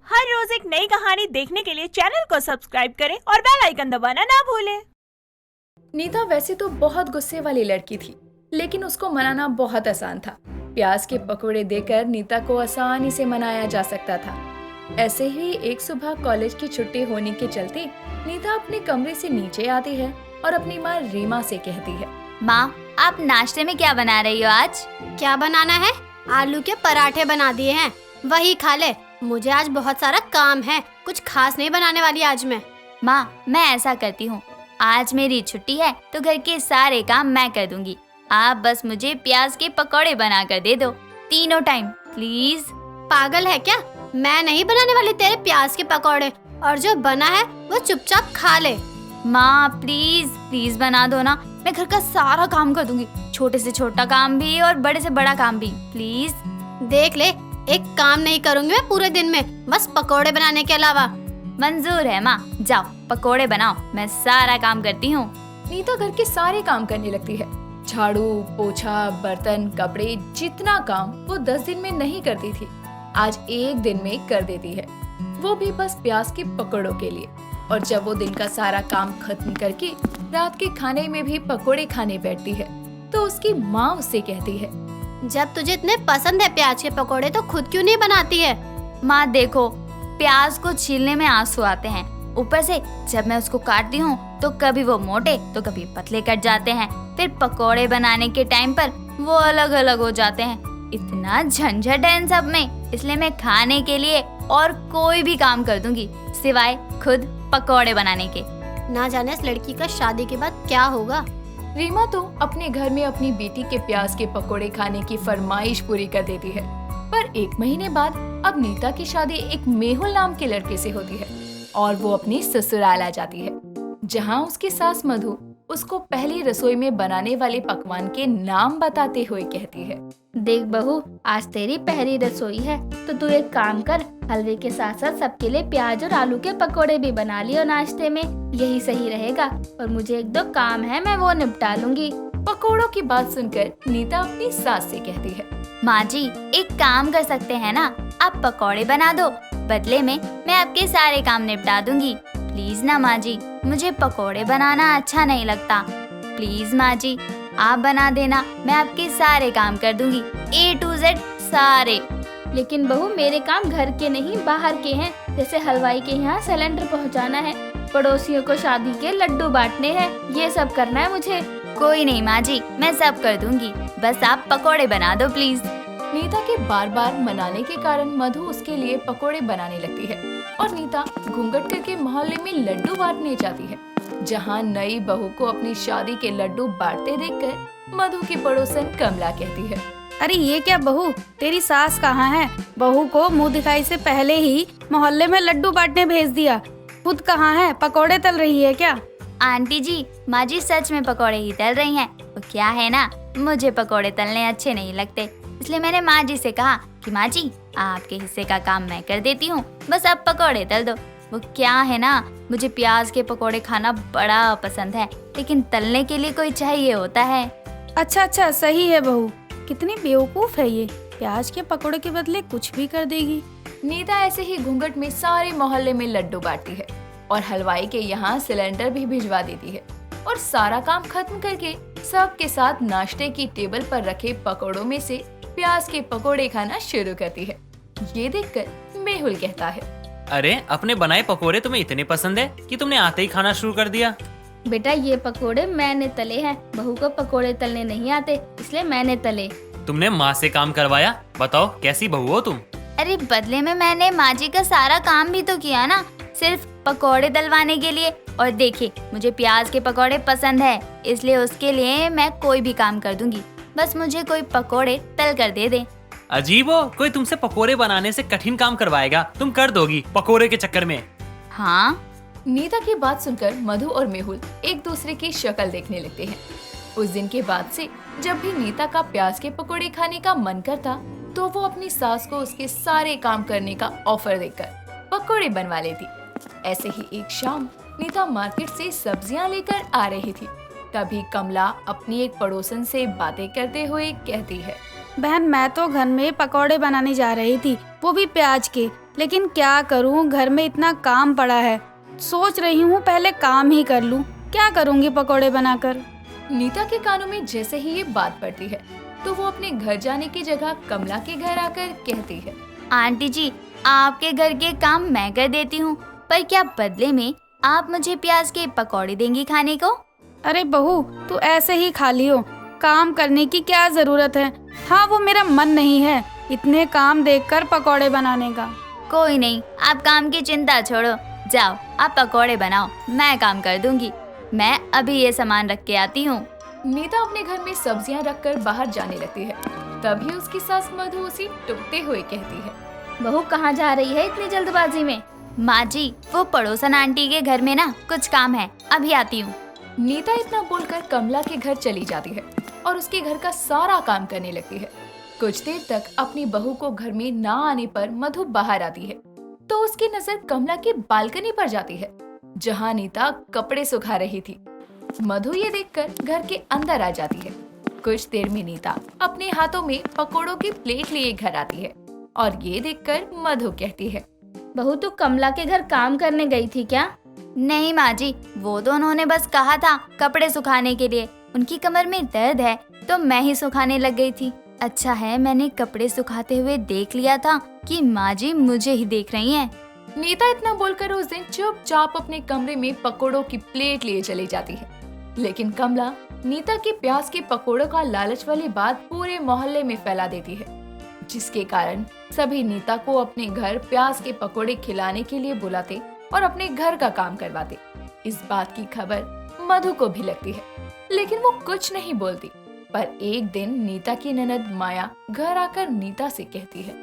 हर रोज एक नई कहानी देखने के लिए चैनल को सब्सक्राइब करें और बेल आइकन दबाना ना भूलें। नीता वैसे तो बहुत गुस्से वाली लड़की थी, लेकिन उसको मनाना बहुत आसान था। प्याज के पकोड़े देकर नीता को आसानी से मनाया जा सकता था। ऐसे ही एक सुबह कॉलेज की छुट्टी होने के चलते नीता अपने कमरे से नीचे आती है और अपनी माँ रीमा से कहती है, माँ, आप नाश्ते में क्या बना रही हो आज? क्या बनाना है? आलू के पराठे बना दिए हैं, वही खा ले। मुझे आज बहुत सारा काम है, कुछ खास नहीं बनाने वाली आज मैं। माँ, मैं ऐसा करती हूँ, आज मेरी छुट्टी है तो घर के सारे काम मैं कर दूंगी। आप बस मुझे प्याज के पकौड़े बना कर दे दो, तीनों टाइम प्लीज। पागल है क्या? मैं नहीं बनाने वाली तेरे प्याज के पकौड़े, और जो बना है वो चुपचाप खा ले। माँ प्लीज प्लीज बना दो ना, मैं घर का सारा काम कर दूंगी, छोटे से छोटा काम भी और बड़े से बड़ा काम भी, प्लीज। देख ले, एक काम नहीं करूंगी मैं पूरे दिन में, बस पकौड़े बनाने के अलावा। मंजूर है माँ, जाओ पकोड़े बनाओ, मैं सारा काम करती हूँ। नीता घर के सारे काम करने लगती है। झाड़ू, पोछा, बर्तन, कपड़े, जितना काम वो 10 दिन में नहीं करती थी, आज एक दिन में कर देती है, वो भी बस प्याज के पकौड़ों के लिए। और जब वो दिन का सारा काम खत्म करके रात के खाने में भी पकोड़े खाने बैठती है, तो उसकी माँ उससे कहती है, जब तुझे इतने पसंद है प्याज के पकौड़े तो खुद क्यों नहीं बनाती है? माँ देखो, प्याज को छीलने में आंसू आते हैं, ऊपर से जब मैं उसको काटती हूँ तो कभी वो मोटे तो कभी पतले कट जाते हैं, फिर पकोड़े बनाने के टाइम पर वो अलग अलग हो जाते हैं। इतना झंझट है इन सब में, इसलिए मैं खाने के लिए और कोई भी काम कर दूंगी सिवाय खुद पकोड़े बनाने के। ना जाने इस लड़की का शादी के बाद क्या होगा। रीमा तो अपने घर में अपनी बेटी के प्याज के पकोड़े खाने की फरमाइश पूरी कर देती है, पर 1 महीने बाद अब नीता की शादी एक मेहुल नाम के लड़के से होती है और वो अपनी ससुराल आ जाती है, जहाँ उसकी सास मधु उसको पहली रसोई में बनाने वाले पकवान के नाम बताते हुए कहती है, देख बहू, आज तेरी पहली रसोई है तो तू एक काम कर, हलवे के साथ साथ सबके लिए प्याज और आलू के पकोड़े भी बना लियो नाश्ते में, यही सही रहेगा। और मुझे 1-2 काम है, मैं वो निपटा लूंगी। पकोड़ों की बात सुनकर नीता अपनी सास से कहती है, माँ जी, एक काम कर सकते हैं ना, आप पकोड़े बना दो, बदले में मैं आपके सारे काम निपटा दूंगी। प्लीज ना माँ जी, मुझे पकोड़े बनाना अच्छा नहीं लगता, प्लीज माँ जी आप बना देना, मैं आपके सारे काम कर दूंगी, A to Z सारे। लेकिन बहू, मेरे काम घर के नहीं बाहर के हैं, जैसे हलवाई के यहाँ सिलेंडर पहुँचाना है, पड़ोसियों को शादी के लड्डू बांटने हैं, ये सब करना है मुझे। कोई नहीं माँ जी, मैं सब कर दूंगी, बस आप पकोड़े बना दो प्लीज। नीता के बार बार मनाने के कारण मधु उसके लिए पकोड़े बनाने लगती है और नीता घूंघट करके मोहल्ले में लड्डू बांटने जाती है, जहाँ नई बहू को अपनी शादी के लड्डू बांटते देखकर मधु की पड़ोसन कमला कहती है, अरे ये क्या बहू, तेरी सास कहाँ है? बहू को मुंह दिखाई से पहले ही मोहल्ले में लड्डू बांटने भेज दिया, खुद कहाँ है? पकोड़े तल रही है क्या? आंटी जी, माँ जी सच में पकोड़े ही तल रही हैं। वो क्या है ना, मुझे पकोड़े तलने अच्छे नहीं लगते, इसलिए मैंने माँ जी से कहा कि माँ जी आपके हिस्से का काम मैं कर देती हूँ, बस आप पकोड़े तल दो। वो क्या है ना, मुझे प्याज के पकोड़े खाना बड़ा पसंद है, लेकिन तलने के लिए कोई चाहिए होता है। अच्छा, सही है बहू, कितनी बेवकूफ है ये, प्याज के पकोड़े के बदले कुछ भी कर देगी। नीता ऐसे ही घूंघट में सारे मोहल्ले में लड्डू बांटती है और हलवाई के यहाँ सिलेंडर भी भिजवा देती है और सारा काम खत्म करके सबके साथ नाश्ते की टेबल पर रखे पकोड़ों में से प्याज के पकोड़े खाना शुरू करती है। ये देखकर मेहुल कहता है, अरे अपने बनाए पकोड़े तुम्हें इतने पसंद है कि तुमने आते ही खाना शुरू कर दिया। बेटा, ये पकोड़े मैंने तले हैं, बहू को पकोड़े तलने नहीं आते, इसलिए मैंने तले। तुमने माँ से काम करवाया, बताओ कैसी बहू हो तुम? अरे बदले में मैंने माँ जी का सारा काम भी तो किया ना, सिर्फ पकोड़े तलवाने के लिए। और देखिए, मुझे प्याज के पकोड़े पसंद है, इसलिए उसके लिए मैं कोई भी काम कर दूंगी, बस मुझे कोई पकोड़े तल कर दे दे। अजीब हो, कोई तुमसे पकोड़े बनाने से कठिन काम करवाएगा, तुम कर दोगी पकोड़े के चक्कर में। हाँ। नीता की बात सुनकर मधु और मेहुल एक दूसरे की शक्ल देखने लगते हैं। उस दिन के बाद से जब भी नीता का प्याज के पकोड़े खाने का मन करता, तो वो अपनी सास को उसके सारे काम करने का ऑफर देकर पकोड़े बनवा लेती। ऐसे ही एक शाम नीता मार्केट से सब्जियां लेकर आ रही थी, तभी कमला अपनी एक पड़ोसन से बातें करते हुए कहती है, बहन, मैं तो घर में पकोड़े बनाने जा रही थी, वो भी प्याज के, लेकिन क्या करूं, घर में इतना काम पड़ा है। सोच रही हूँ पहले काम ही कर लूं। क्या करूंगी पकोड़े बनाकर। नीता के कानों में जैसे ही ये बात पड़ती है तो वो अपने घर जाने की जगह कमला के घर आकर कहती है, आंटी जी, आपके घर के काम मैं कर देती हूँ, पर क्या बदले में आप मुझे प्याज के पकौड़े देंगी खाने को? अरे बहू, तू ऐसे ही खा लियो, काम करने की क्या जरूरत है। हाँ, वो मेरा मन नहीं है इतने काम देखकर पकोड़े बनाने का। कोई नहीं, आप काम की चिंता छोड़ो, जाओ आप पकौड़े बनाओ, मैं काम कर दूंगी। मैं अभी ये सामान रख के आती हूँ। नीता अपने घर में सब्जियां रखकर बाहर जाने लगती है। तभी उसकी सास मधु उसे टूकते हुए कहती है, बहू कहाँ जा रही है इतनी जल्दबाजी में? माँ जी, वो पड़ोसन आंटी के घर में ना कुछ काम है, अभी आती हूँ। नीता इतना बोलकर कमला के घर चली जाती है और उसके घर का सारा काम करने लगती है। कुछ देर तक अपनी बहू को घर में ना आने पर मधु बाहर आती है तो उसकी नजर कमला की बालकनी पर जाती है जहाँ नीता कपड़े सुखा रही थी। मधु ये देखकर घर के अंदर आ जाती है। कुछ देर में नीता अपने हाथों में पकोड़ों की प्लेट लिए घर आती है और ये देखकर मधु कहती है, बहू तू कमला के घर काम करने गई थी क्या? नहीं माँ जी, वो तो उन्होंने बस कहा था कपड़े सुखाने के लिए। उनकी कमर में दर्द है तो मैं ही सुखाने लग गई थी। अच्छा है मैंने कपड़े सुखाते हुए देख लिया था कि माँ जी मुझे ही देख रही हैं। नीता इतना बोलकर उस दिन चुपचाप अपने कमरे में पकोड़ों की प्लेट लिए चली जाती है। लेकिन कमला नीता के प्याज के पकोड़ों का लालच वाली बात पूरे मोहल्ले में फैला देती है, जिसके कारण सभी नीता को अपने घर प्याज के पकोड़े खिलाने के लिए बुलाते और अपने घर का काम करवाते। इस बात की खबर मधु को भी लगती है, लेकिन वो कुछ नहीं बोलती। पर एक दिन नीता की ननद माया घर आकर नीता से कहती है,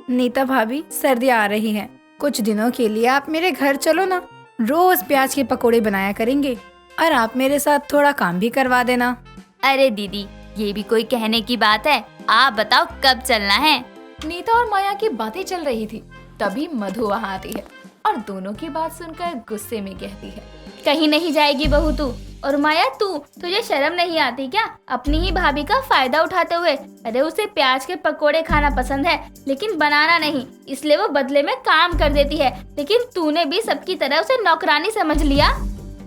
नीता भाभी, सर्दियाँ आ रही हैं, कुछ दिनों के लिए आप मेरे घर चलो ना। रोज प्याज के पकोड़े बनाया करेंगे और आप मेरे साथ थोड़ा काम भी करवा देना। अरे दीदी, ये भी कोई कहने की बात है? आप बताओ कब चलना है? नीता और माया की बातें चल रही थी, तभी मधु वहाँ आती है और दोनों की बात सुनकर गुस्से में कहती है, कहीं नहीं जाएगी बहू तू। और माया तुझे शर्म नहीं आती क्या अपनी ही भाभी का फायदा उठाते हुए? अरे उसे प्याज के पकोड़े खाना पसंद है लेकिन बनाना नहीं, इसलिए वो बदले में काम कर देती है। लेकिन तूने भी सबकी तरह उसे नौकरानी समझ लिया।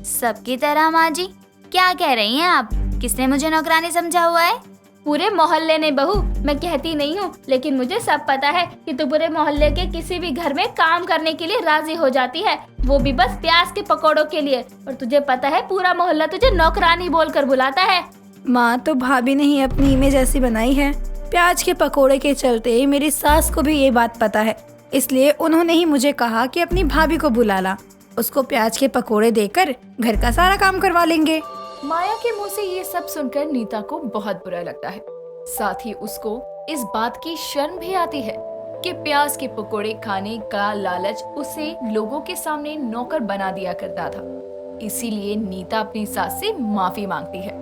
सबकी तरह? माँ जी क्या कह रही हैं आप? किसने मुझे नौकरानी समझा हुआ है? पूरे मोहल्ले ने बहू, मैं कहती नहीं हूँ लेकिन मुझे सब पता है कि तू पूरे मोहल्ले के किसी भी घर में काम करने के लिए राजी हो जाती है, वो भी बस प्याज के पकोड़ों के लिए। और तुझे पता है पूरा मोहल्ला तुझे नौकरानी बोलकर बुलाता है। माँ, तो भाभी ने ही अपनी इमेज ऐसी बनाई है। प्याज के पकोड़े के चलते मेरी सास को भी ये बात पता है, इसलिए उन्होंने ही मुझे कहा कि अपनी भाभी को बुला ला, उसको प्याज के पकोड़े देकर घर का सारा काम करवा लेंगे। माया के मुंह से ये सब सुनकर नीता को बहुत बुरा लगता है। साथ ही उसको इस बात की शर्म भी आती है कि प्याज के पकोड़े खाने का लालच उसे लोगों के सामने नौकर बना दिया करता था। इसीलिए नीता अपनी सास से माफी मांगती है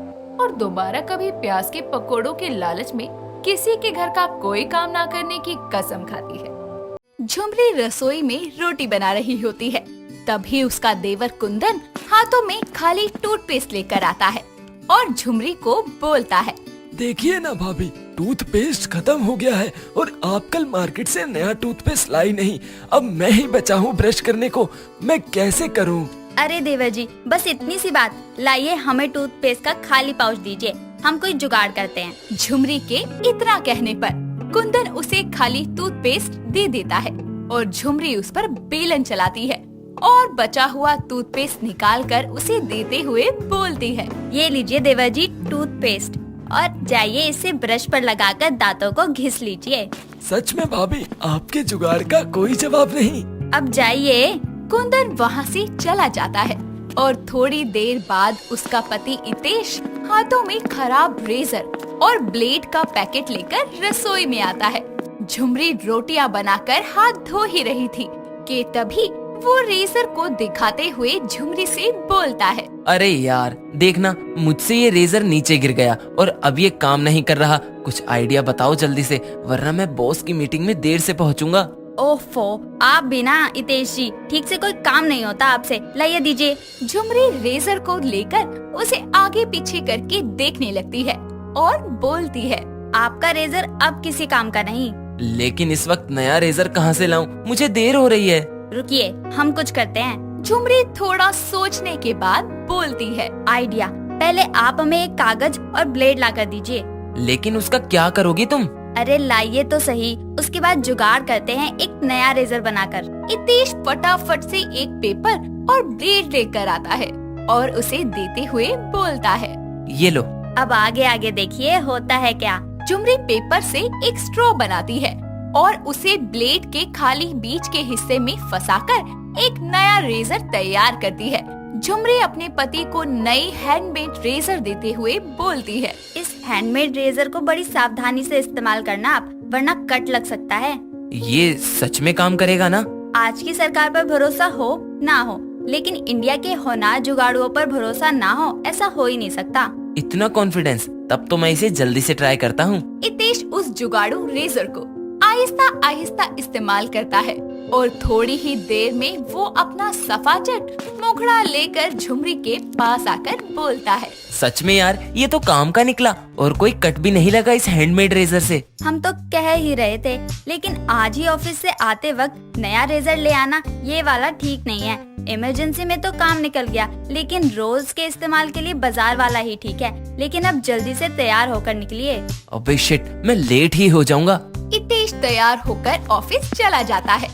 और दोबारा कभी प्याज के पकोड़ों के लालच में किसी के घर का कोई काम ना करने की कसम खाती है। झुमरी रसोई में रोटी बना रही होती है, तभी उसका देवर कुंदन हाथों में खाली टूथपेस्ट लेकर आता है और झुमरी को बोलता है, देखिए ना भाभी, टूथपेस्ट खत्म हो गया है और आप कल मार्केट से नया टूथपेस्ट लाई नहीं। अब मैं ही बचा हूँ ब्रश करने को, मैं कैसे करूँ? अरे देवर जी, बस इतनी सी बात, लाइए हमें टूथपेस्ट का खाली पाउच दीजिए, हम कोई जुगाड़ करते हैं। झुमरी के इतना कहने पर कुंदन उसे खाली टूथपेस्ट दे देता है और झुमरी उस पर बेलन चलाती है और बचा हुआ टूथपेस्ट निकालकर उसे देते हुए बोलती है, ये लीजिए देवर जी टूथपेस्ट, और जाइए इसे ब्रश पर लगाकर दांतों को घिस लीजिए। सच में भाभी, आपके जुगाड़ का कोई जवाब नहीं। अब जाइए। कुंदन वहाँ से चला जाता है और थोड़ी देर बाद उसका पति इतेश हाथों में खराब रेजर और ब्लेड का पैकेट लेकर रसोई में आता है। झुमरी रोटियां बनाकर हाथ धो ही रही थी कि तभी वो रेजर को दिखाते हुए झुमरी से बोलता है, अरे यार देखना, मुझसे ये रेजर नीचे गिर गया और अब ये काम नहीं कर रहा। कुछ आइडिया बताओ जल्दी से, वरना मैं बॉस की मीटिंग में देर से पहुंचूंगा। ओफो, आप भी ना इतेश जी, ठीक से कोई काम नहीं होता आपसे, लाइए दीजिए। झुमरी रेजर को लेकर उसे आगे पीछे करके देखने लगती है और बोलती है, आपका रेजर अब किसी काम का नहीं, लेकिन इस वक्त नया रेजर कहाँ से लाऊं? मुझे देर हो रही है। रुकिए, हम कुछ करते हैं। झुमरी थोड़ा सोचने के बाद बोलती है। आइडिया, पहले आप हमें एक कागज और ब्लेड ला कर दीजिए। लेकिन उसका क्या करोगी तुम? अरे लाइए तो सही, उसके बाद जुगाड़ करते हैं एक नया रेजर बनाकर। हितेश फटाफट से एक पेपर और ब्लेड लेकर आता है और उसे देते हुए बोलता है। ये लो। अब आगे आगे देखिए होता है क्या। झुमरी पेपर से एक स्ट्रॉ बनाती है और उसे ब्लेड के खाली बीच के हिस्से में फंसाकर एक नया रेजर तैयार करती है। झुमरी अपने पति को नई हैंडमेड रेजर देते हुए बोलती है। इस हैंडमेड रेजर को बड़ी सावधानी से इस्तेमाल करना आप, वरना कट लग सकता है। ये सच में काम करेगा ना? आज की सरकार पर भरोसा हो ना हो, लेकिन इंडिया के होनार जुगाड़ुओं पर भरोसा ना हो ऐसा हो ही नहीं सकता। इतना कॉन्फिडेंस? तब तो मैं इसे जल्दी से ट्राई करता हूँ। हितेश उस जुगाड़ू रेजर को आहिस्ता आहिस्ता इस्तेमाल करता है और थोड़ी ही देर में वो अपना सफाचट मुखड़ा लेकर झुमरी के पास आकर बोलता है। सच में यार, ये तो काम का निकला और कोई कट भी नहीं लगा इस हैंडमेड रेजर से। हम तो कह ही रहे थे, लेकिन आज ही ऑफिस से आते वक्त नया रेजर ले आना ये वाला ठीक नहीं है। इमरजेंसी में तो काम निकल गया, लेकिन रोज के इस्तेमाल के लिए बाजार वाला ही ठीक है। लेकिन अब जल्दी से तैयार होकर निकलिए। अबे शिट, मैं लेट ही हो जाऊंगा। हितेश तैयार होकर ऑफिस चला जाता है।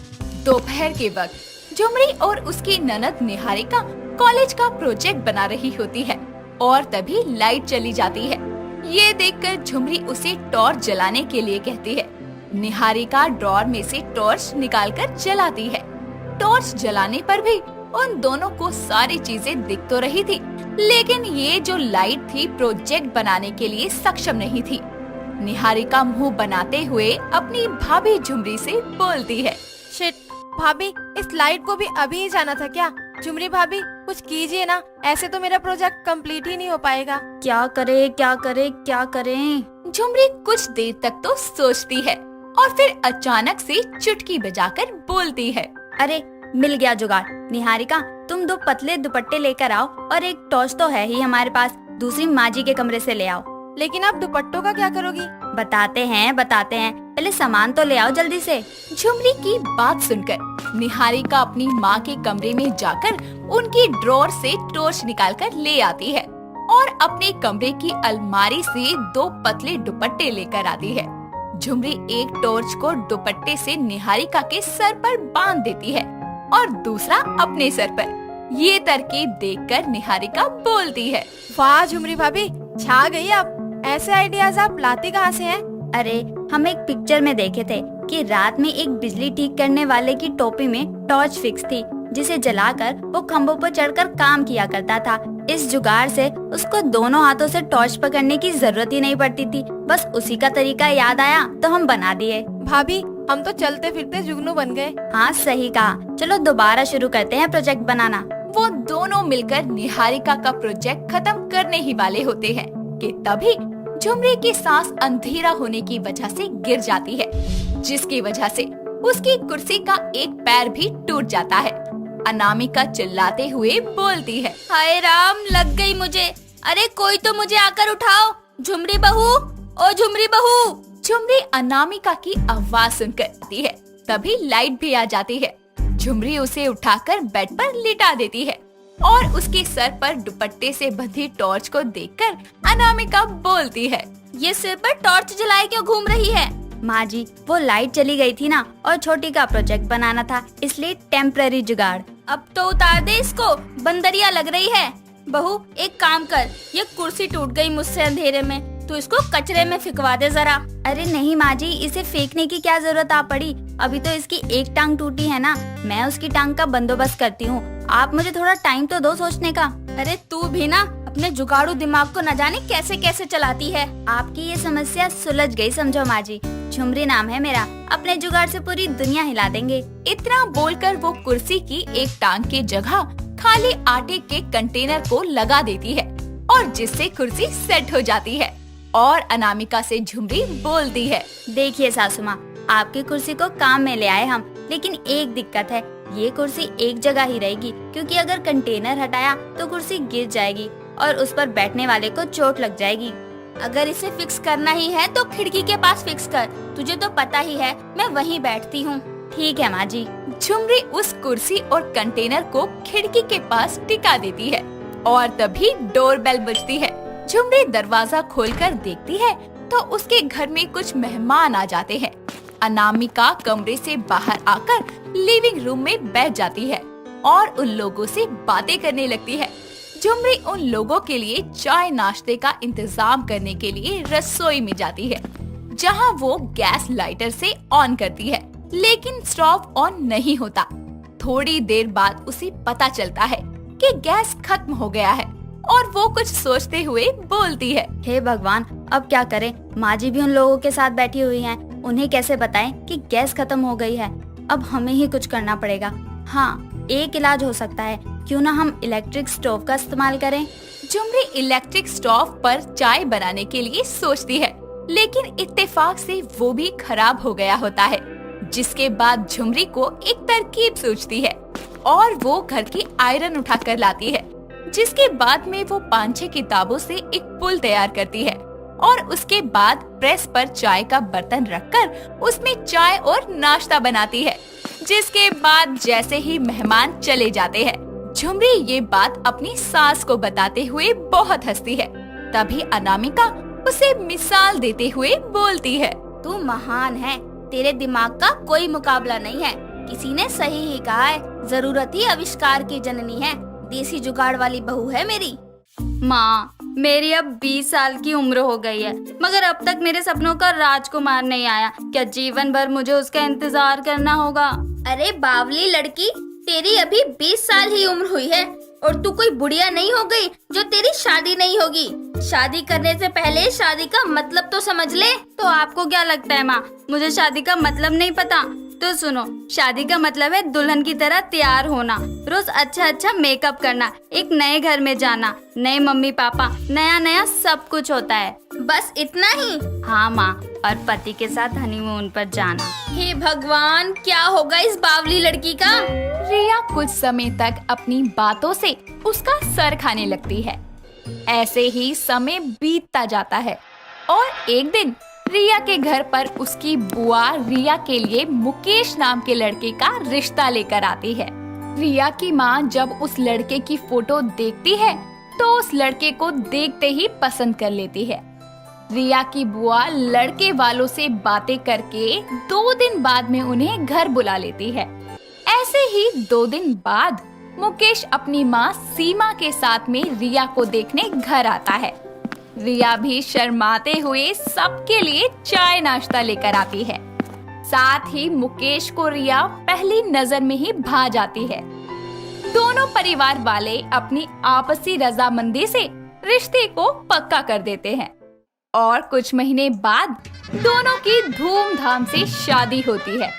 दोपहर के वक्त झुमरी और उसकी ननद निहारिका कॉलेज का प्रोजेक्ट बना रही होती है और तभी लाइट चली जाती है। ये देखकर झुमरी उसे टॉर्च जलाने के लिए कहती है। निहारिका ड्रॉर में से टॉर्च निकालकर जलाती है। टॉर्च जलाने पर भी उन दोनों को सारी चीजें दिख तो रही थी, लेकिन ये जो लाइट थी प्रोजेक्ट बनाने के लिए सक्षम नहीं थी। निहारिका मुंह बनाते हुए अपनी भाभी झुमरी से बोलती है। शिट, भाभी इस लाइट को भी अभी ही जाना था क्या? झुमरी भाभी कुछ कीजिए ना, ऐसे तो मेरा प्रोजेक्ट कंप्लीट ही नहीं हो पाएगा। क्या करे क्या करे क्या करें? झुमरी कुछ देर तक तो सोचती है और फिर अचानक से चुटकी बजाकर बोलती है। अरे मिल गया जुगाड़। निहारिका, तुम 2 पतले दुपट्टे लेकर आओ और एक टॉर्च तो है ही हमारे पास, दूसरी माँ जी के कमरे से ले आओ। लेकिन आप दुपट्टों का क्या करोगी? बताते हैं, पहले सामान तो ले आओ जल्दी से। झुमरी की बात सुनकर निहारिका अपनी माँ के कमरे में जाकर उनकी ड्रॉर से टॉर्च निकालकर ले आती है और अपने कमरे की अलमारी से 2 पतले दुपट्टे लेकर आती है। झुमरी एक टॉर्च को दुपट्टे से निहारिका के सर पर बांध देती है और दूसरा अपने सर पर। ये तरकीब देखकर निहारिका बोलती है। वाह झुमरी भाभी, छा गई आप। ऐसे आइडियाज आप लाती कहाँ से हैं? अरे हम एक पिक्चर में देखे थे कि रात में एक बिजली ठीक करने वाले की टोपी में टॉर्च फिक्स थी, जिसे जलाकर वो खंभों पर चढ़कर काम किया करता था। इस जुगाड़ से उसको दोनों हाथों से टॉर्च पकड़ने की जरूरत ही नहीं पड़ती थी। बस उसी का तरीका याद आया तो हम बना दिए। भाभी हम तो चलते फिरते जुगनू बन गए। हाँ सही कहा। चलो दोबारा शुरू करते हैं प्रोजेक्ट बनाना। वो दोनों मिलकर निहारिका का प्रोजेक्ट खत्म करने ही वाले होते हैं कि तभी झुमरी की सांस अंधेरा होने की वजह से गिर जाती है, जिसकी वजह से उसकी कुर्सी का एक पैर भी टूट जाता है। अनामिका चिल्लाते हुए बोलती है। हाय राम, लग गई मुझे। अरे कोई तो मुझे आकर उठाओ। झुमरी बहू, ओ झुमरी बहू। झुमरी अनामिका की आवाज सुनकर आती है, तभी लाइट भी आ जाती है। झुमरी उसे उठाकर बेड पर लिटा देती है और उसके सर पर दुपट्टे से बंधी टॉर्च को देखकर अनामिका बोलती है। ये सिर पर टॉर्च जलाए क्यों घूम रही है? माँ जी, वो लाइट चली गई थी ना और छोटी का प्रोजेक्ट बनाना था, इसलिए टेम्पररी जुगाड़। अब तो उतार दे इसको, बंदरिया लग रही है। बहू एक काम कर, ये कुर्सी टूट गई मुझसे अंधेरे में, तू इसको कचरे में फिकवा दे जरा। अरे नहीं माँ जी, इसे फेंकने की क्या जरूरत आ पड़ी? अभी तो इसकी एक टांग टूटी है ना, मैं उसकी टांग का बंदोबस्त करती हूँ। आप मुझे थोड़ा टाइम तो दो सोचने का। अरे तू भी ना अपने जुगाड़ू दिमाग को न जाने कैसे कैसे चलाती है। आपकी ये समस्या सुलझ गई समझो माँ जी। झुमरी नाम है मेरा, अपने जुगाड़ से पूरी दुनिया हिला देंगे। इतना बोलकर वो कुर्सी की एक टांग की जगह खाली आटे के कंटेनर को लगा देती है और जिससे कुर्सी सेट हो जाती है। और अनामिका से झुमरी बोलती है। देखिए सासू माँ, आपकी कुर्सी को काम में ले आए हम, लेकिन एक दिक्कत है, ये कुर्सी एक जगह ही रहेगी, क्योंकि अगर कंटेनर हटाया तो कुर्सी गिर जाएगी और उस पर बैठने वाले को चोट लग जाएगी। अगर इसे फिक्स करना ही है तो खिड़की के पास फिक्स कर। तुझे तो पता ही है मैं वहीं बैठती हूँ। ठीक है माँ जी। झुमरी उस कुर्सी और कंटेनर को खिड़की के पास टिका देती है और तभी डोरबेल बजती है। झुमरी दरवाजा खोलकर देखती है तो उसके घर में कुछ मेहमान आ जाते हैं। अनामिका कमरे से बाहर आकर लिविंग रूम में बैठ जाती है और उन लोगों से बातें करने लगती है। झुमरी उन लोगों के लिए चाय नाश्ते का इंतजाम करने के लिए रसोई में जाती है, जहां वो गैस लाइटर से ऑन करती है, लेकिन स्टोव ऑन नहीं होता। थोड़ी देर बाद उसे पता चलता है कि गैस खत्म हो गया है और वो कुछ सोचते हुए बोलती है, हे भगवान, अब क्या करें? माँ जी भी उन लोगों के साथ बैठी हुई हैं। उन्हें कैसे बताएं कि गैस खत्म हो गई है? अब हमें ही कुछ करना पड़ेगा। हाँ, एक इलाज हो सकता है, क्यों ना हम इलेक्ट्रिक स्टोव का इस्तेमाल करें। झुमरी इलेक्ट्रिक स्टोव पर चाय बनाने के लिए सोचती है, लेकिन इत्तेफाक से वो भी खराब हो गया होता है। जिसके बाद झुमरी को एक तरकीब सोचती है और वो घर की आयरन उठा कर लाती है, जिसके बाद में वो 5-6 किताबों से एक पुल तैयार करती है और उसके बाद प्रेस पर चाय का बर्तन रखकर उसमें चाय और नाश्ता बनाती है। जिसके बाद जैसे ही मेहमान चले जाते हैं, झुमरी ये बात अपनी सास को बताते हुए बहुत हंसती है। तभी अनामिका उसे मिसाल देते हुए बोलती है, तू महान है, तेरे दिमाग का कोई मुकाबला नहीं है। किसी ने सही ही कहा है, जरूरत ही आविष्कार की जननी है। देसी जुगाड़ वाली बहू है मेरी। माँ, मेरी अब 20 साल की उम्र हो गई है, मगर अब तक मेरे सपनों का राजकुमार नहीं आया। क्या जीवन भर मुझे उसका इंतजार करना होगा? अरे बावली लड़की, तेरी अभी 20 साल ही उम्र हुई है और तू कोई बुढ़िया नहीं हो गई जो तेरी शादी नहीं होगी। शादी करने से पहले शादी का मतलब तो समझ ले। तो आपको क्या लगता है माँ, मुझे शादी का मतलब नहीं पता? तो सुनो, शादी का मतलब है दुल्हन की तरह तैयार होना, रोज अच्छा मेकअप करना, एक नए घर में जाना, नए मम्मी पापा, नया नया सब कुछ होता है। बस इतना ही? हाँ माँ, और पति के साथ हनीमून पर जाना। हे भगवान, क्या होगा इस बावली लड़की का? रिया कुछ समय तक अपनी बातों से उसका सर खाने लगती है। ऐसे ही समय बीतता जाता है और एक दिन रिया के घर पर उसकी बुआ रिया के लिए मुकेश नाम के लड़के का रिश्ता लेकर आती है। रिया की माँ जब उस लड़के की फोटो देखती है तो उस लड़के को देखते ही पसंद कर लेती है। रिया की बुआ लड़के वालों से बातें करके 2 दिन बाद में उन्हें घर बुला लेती है। ऐसे ही 2 दिन बाद मुकेश अपनी माँ सीमा के साथ में रिया को देखने घर आता है। रिया भी शर्माते हुए सबके लिए चाय नाश्ता लेकर आती है। साथ ही मुकेश को रिया पहली नजर में ही भा जाती है। दोनों परिवार वाले अपनी आपसी रजामंदी से रिश्ते को पक्का कर देते हैं और कुछ महीने बाद दोनों की धूमधाम से शादी होती है।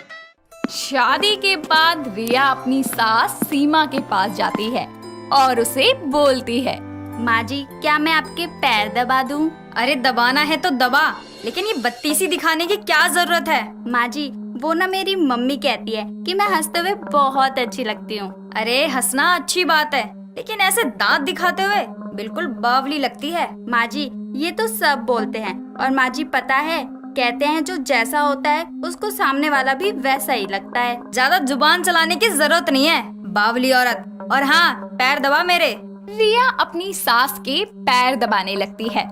शादी के बाद रिया अपनी सास सीमा के पास जाती है और उसे बोलती है, माँ जी, क्या मैं आपके पैर दबा दूं? अरे दबाना है तो दबा, लेकिन ये बत्तीसी दिखाने की क्या जरूरत है? माँ जी, वो ना मेरी मम्मी कहती है कि मैं हंसते हुए बहुत अच्छी लगती हूँ। अरे हंसना अच्छी बात है, लेकिन ऐसे दांत दिखाते हुए बिल्कुल बावली लगती है। माँ जी, ये तो सब बोलते हैं और माँ जी पता है, कहते हैं जो जैसा होता है उसको सामने वाला भी वैसा ही लगता है। ज्यादा जुबान चलाने की जरूरत नहीं है, बावली औरत। और हाँ, पैर दबा मेरे। रिया अपनी सास के पैर दबाने लगती है।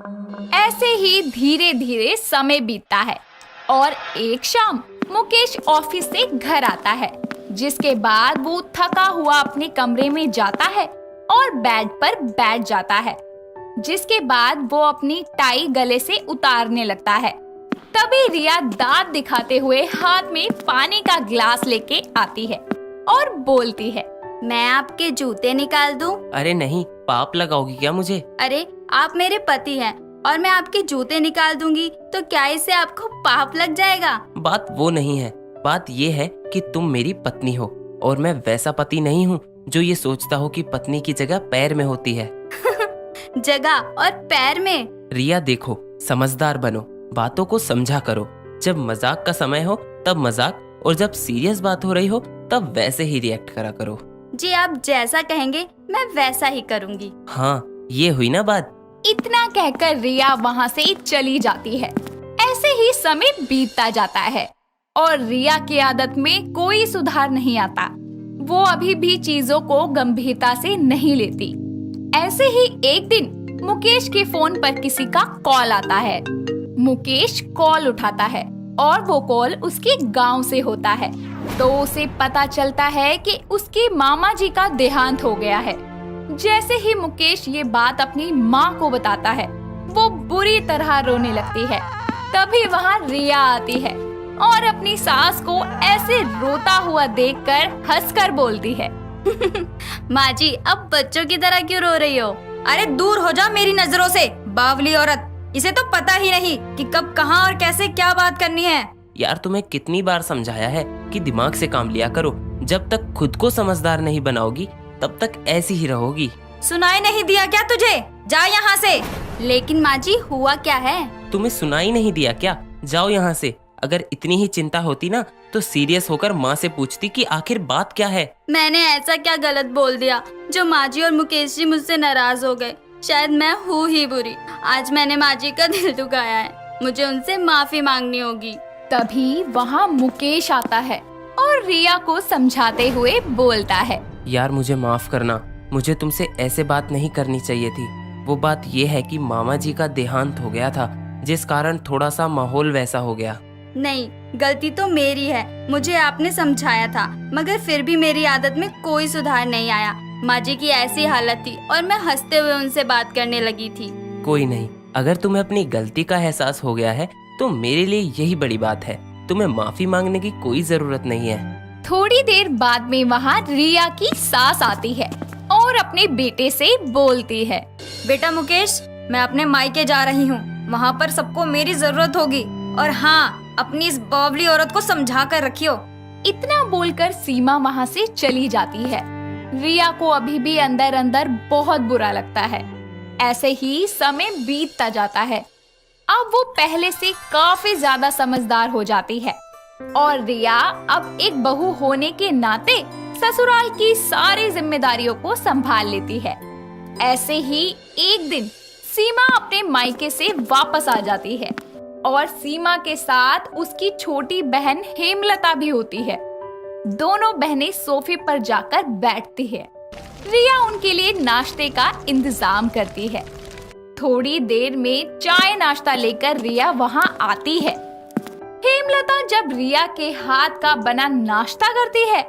ऐसे ही धीरे धीरे समय बीतता है और एक शाम मुकेश ऑफिस से घर आता है, जिसके बाद वो थका हुआ अपने कमरे में जाता है और बेड पर बैठ जाता है। जिसके बाद वो अपनी टाई गले से उतारने लगता है। तभी रिया दांत दिखाते हुए हाथ में पानी का गिलास लेके आती है और बोलती है, मैं आपके जूते निकाल दूं? अरे नहीं, पाप लगाओगी क्या मुझे? अरे आप मेरे पति हैं और मैं आपके जूते निकाल दूंगी तो क्या इससे आपको पाप लग जाएगा? बात वो नहीं है, बात ये है कि तुम मेरी पत्नी हो और मैं वैसा पति नहीं हूँ जो ये सोचता हो कि पत्नी की जगह पैर में होती है। जगह और पैर में? रिया देखो, समझदार बनो, बातों को समझा करो। जब मजाक का समय हो तब मजाक, और जब सीरियस बात हो रही हो तब वैसे ही रिएक्ट करा करो। जी, आप जैसा कहेंगे मैं वैसा ही करूंगी। हाँ, ये हुई ना बात। इतना कहकर रिया वहाँ से चली जाती है। ऐसे ही समय बीतता जाता है और रिया की आदत में कोई सुधार नहीं आता। वो अभी भी चीजों को गंभीरता से नहीं लेती। ऐसे ही एक दिन मुकेश के फोन पर किसी का कॉल आता है। मुकेश कॉल उठाता है और वो कॉल उसके गांव से होता है। तो उसे पता चलता है कि उसके मामा जी का देहांत हो गया है। जैसे ही मुकेश ये बात अपनी माँ को बताता है, वो बुरी तरह रोने लगती है। तभी वहाँ रिया आती है और अपनी सास को ऐसे रोता हुआ देखकर हंसकर बोलती है, माँ जी, अब बच्चों की तरह क्यों रो रही हो? अरे दूर हो जा मेरी नजरों से, बावली औरत। इसे तो पता ही नहीं कि कब, कहाँ और कैसे क्या बात करनी है। यार तुम्हें कितनी बार समझाया है कि दिमाग से काम लिया करो। जब तक खुद को समझदार नहीं बनाओगी तब तक ऐसी ही रहोगी। सुनाई नहीं दिया क्या तुझे? जा यहाँ से। लेकिन माँ जी, हुआ क्या है? तुम्हें सुनाई नहीं दिया क्या? जाओ यहाँ से। अगर इतनी ही चिंता होती ना तो सीरियस होकर माँ से पूछती कि आखिर बात क्या है। मैंने ऐसा क्या गलत बोल दिया जो माँ जी और मुकेश जी मुझसे नाराज हो गए? शायद मैं हूँ ही बुरी। आज मैंने माँ जी का दिल दुखाया है, मुझे उनसे माफी मांगनी होगी। तभी वहाँ मुकेश आता है और रिया को समझाते हुए बोलता है, यार मुझे माफ करना, मुझे तुमसे ऐसे बात नहीं करनी चाहिए थी। वो बात ये है कि मामा जी का देहांत हो गया था, जिस कारण थोड़ा सा माहौल वैसा हो गया। नहीं, गलती तो मेरी है। मुझे आपने समझाया था, मगर फिर भी मेरी आदत में कोई सुधार नहीं आया। माँ जी की ऐसी हालत थी और मैं हंसते हुए उनसे बात करने लगी थी। कोई नहीं, अगर तुम्हें अपनी गलती का एहसास हो गया है तो मेरे लिए यही बड़ी बात है। तुम्हें माफी मांगने की कोई जरूरत नहीं है। थोड़ी देर बाद में वहाँ रिया की सास आती है और अपने बेटे से बोलती है, बेटा मुकेश, मैं अपने मायके जा रही हूँ। वहाँ पर सबको मेरी जरूरत होगी। और हाँ, अपनी इस बावली औरत को समझा कर रखियो। इतना बोलकर सीमा वहाँ से चली जाती है। रिया को अभी भी अंदर अंदर बहुत बुरा लगता है। ऐसे ही समय बीतता जाता है। अब वो पहले से काफी ज्यादा समझदार हो जाती है और रिया अब एक बहू होने के नाते ससुराल की सारी जिम्मेदारियों को संभाल लेती है। ऐसे ही एक दिन सीमा अपने मायके से वापस आ जाती है और सीमा के साथ उसकी छोटी बहन हेमलता भी होती है। दोनों बहनें सोफे पर जाकर बैठती है। रिया उनके लिए नाश्ते का इंतजाम करती है। थोड़ी देर में चाय नाश्ता लेकर रिया वहाँ आती है। हेमलता जब रिया के हाथ का बना नाश्ता करती है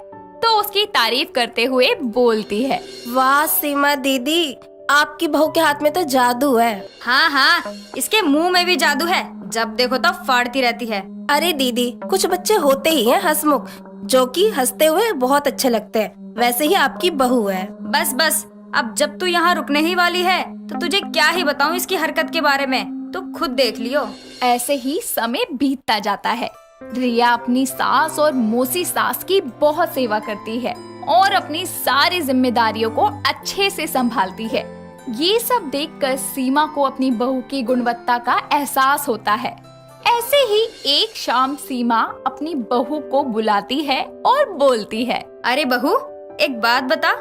तो उसकी तारीफ करते हुए बोलती है, वाह सीमा दीदी, आपकी बहू के हाथ में तो जादू है। हाँ हाँ, इसके मुंह में भी जादू है, जब देखो तब फाड़ती रहती है। अरे दीदी, कुछ बच्चे होते ही हैं हंसमुख, जो कि हंसते हुए बहुत अच्छे लगते हैं। वैसे ही आपकी बहू है। बस बस, अब जब तू यहाँ रुकने ही वाली है तो तुझे क्या ही बताऊँ इसकी हरकत के बारे में, तो खुद देख लियो। ऐसे ही समय बीतता जाता है। रिया अपनी सास और मौसी सास की बहुत सेवा करती है और अपनी सारी जिम्मेदारियों को अच्छे से संभालती है। ये सब देखकर सीमा को अपनी बहू की गुणवत्ता का एहसास होता है। ऐसे ही एक शाम सीमा अपनी बहू को बुलाती है और बोलती है, अरे बहू, एक बात बता,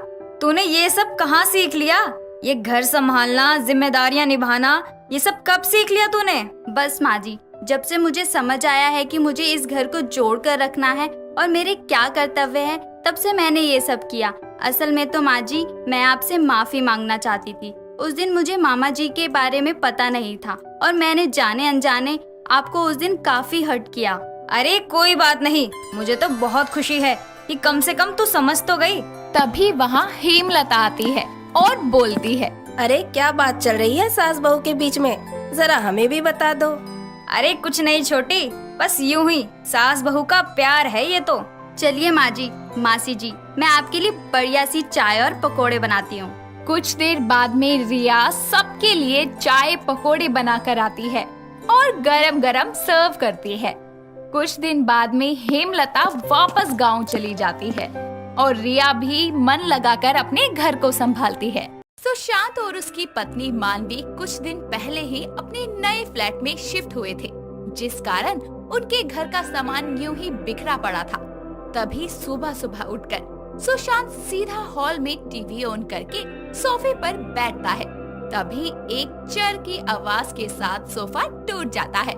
तूने ये सब कहाँ सीख लिया? ये घर संभालना, जिम्मेदारियाँ निभाना, ये सब कब सीख लिया तूने? बस माँ जी, जब से मुझे समझ आया है कि मुझे इस घर को जोड़ कर रखना है और मेरे क्या कर्तव्य है, तब से मैंने ये सब किया। असल में तो माँ जी, मैं आपसे माफी मांगना चाहती थी। उस दिन मुझे मामा जी के बारे में पता नहीं था और मैंने जाने अनजाने आपको उस दिन काफी हर्ट किया। अरे कोई बात नहीं, मुझे तो बहुत खुशी है कि कम से कम तू समझ तो गई। तभी वहाँ हेमलता आती है और बोलती है, अरे क्या बात चल रही है सास बहू के बीच में, जरा हमें भी बता दो। अरे कुछ नहीं छोटी, बस यूं ही सास बहू का प्यार है ये तो। चलिए माँ जी, मासी जी, मैं आपके लिए बढ़िया सी चाय और पकोड़े बनाती हूँ। कुछ देर बाद में रिया सबके लिए चाय पकोड़े बनाकर आती है और गरम गरम सर्व करती है। कुछ दिन बाद में हेमलता वापस गांव चली जाती है और रिया भी मन लगाकर अपने घर को संभालती है। सुशांत और उसकी पत्नी मानवी कुछ दिन पहले ही अपने नए फ्लैट में शिफ्ट हुए थे, जिस कारण उनके घर का सामान यूं ही बिखरा पड़ा था। तभी सुबह सुबह उठकर सुशांत सीधा हॉल में टीवी ऑन करके सोफे पर बैठता है। तभी एक चर की आवाज के साथ सोफा टूट जाता है।